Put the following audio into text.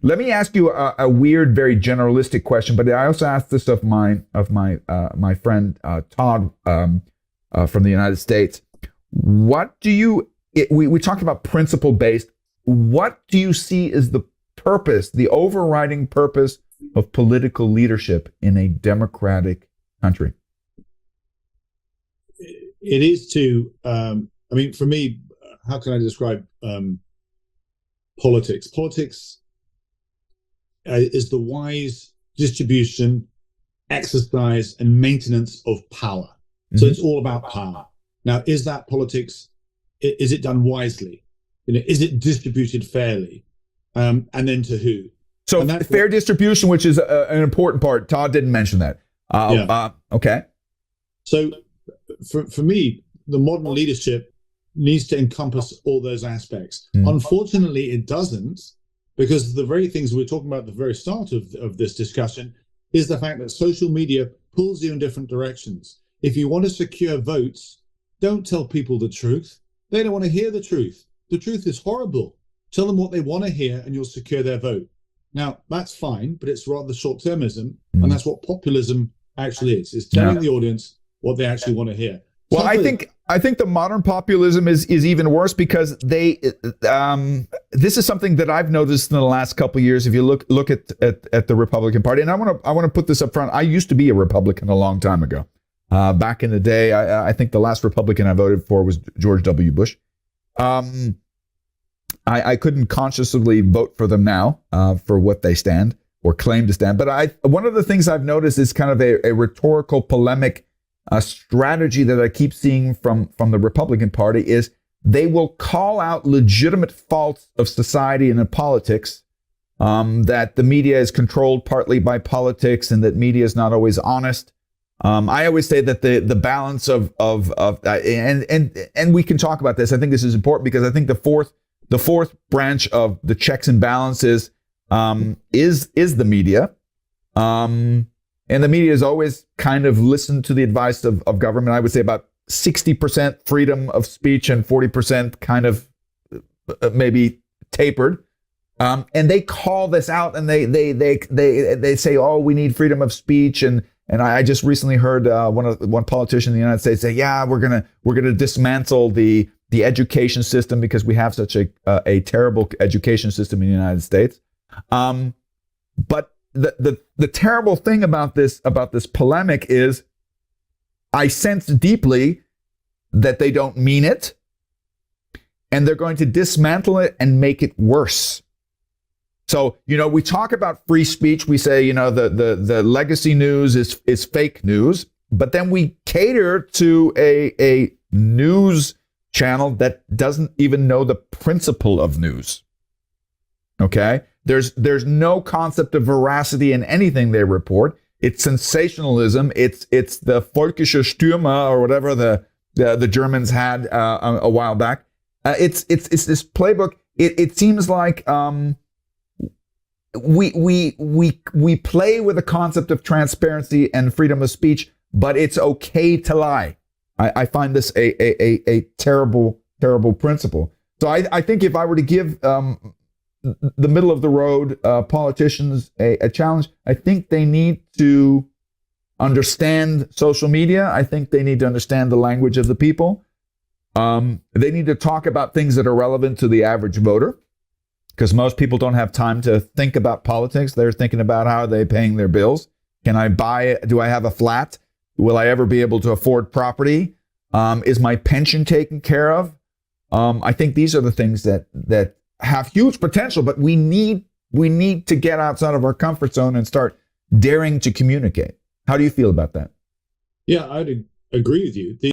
Let me ask you a weird, very generalistic question, but I also asked this of my friend Todd from the United States. What do you? We talked about principle based. What do you see as the purpose, the overriding purpose of political leadership in a democratic country? It is to. I mean, for me, how can I describe politics? Politics is the wise distribution, exercise, and maintenance of power. Mm-hmm. So it's all about power. Now, is that politics? Is it done wisely? Is it distributed fairly? And then to who? So fair distribution, which is an important part. Todd didn't mention that. Okay. So for me, the modern leadership needs to encompass all those aspects. Unfortunately, it doesn't, because the very things we're talking about at the very start of this discussion is the fact that social media pulls you in different directions. If you want to secure votes, don't tell people the truth. They don't want to hear the truth. The truth is horrible. Tell them what they want to hear and you'll secure their vote. Now, that's fine, but it's rather short-termism, and that's what populism actually is telling the audience what they actually want to hear. Well, I think the modern populism is even worse, because this is something that I've noticed in the last couple of years. If you look at the Republican Party, and I want to put this up front. I used to be a Republican a long time ago. Back in the day, I think the last Republican I voted for was George W. Bush. I couldn't consciously vote for them now for what they stand or claim to stand. But one of the things I've noticed is kind of a rhetorical polemic strategy that I keep seeing from the Republican Party is they will call out legitimate faults of society and in politics, that the media is controlled partly by politics and that media is not always honest. I always say that the balance and we can talk about this. I think this is important because I think the fourth branch of the checks and balances is the media. And the media has always kind of listened to the advice of government. I would say about 60% freedom of speech and 40% kind of maybe tapered. And they call this out and they say, oh, we need freedom of speech. And I just recently heard one politician in the United States say, yeah, we're gonna dismantle the education system because we have such a terrible education system in the United States. But the terrible thing about this polemic is I sense deeply that they don't mean it, and they're going to dismantle it and make it worse. So, we talk about free speech. We say, the legacy news is fake news, but then we cater to a news channel that doesn't even know the principle of news. Okay? There's no concept of veracity in anything they report. It's sensationalism. It's the Völkische Stürme or whatever the Germans had a while back. It's this playbook. It seems like we play with the concept of transparency and freedom of speech, but it's okay to lie. I find this a terrible principle. So I think if I were to give the middle of the road politicians a challenge, I think they need to understand social media. I think they need to understand the language of the people. They need to talk about things that are relevant to the average voter, because most people don't have time to think about politics. They're thinking about how are they paying their bills. Can I buy? Do I have a flat? Will I ever be able to afford property? Is my pension taken care of? I think these are the things that have huge potential, but we need to get outside of our comfort zone and start daring to communicate. How do you feel about that? Yeah, I'd agree with you.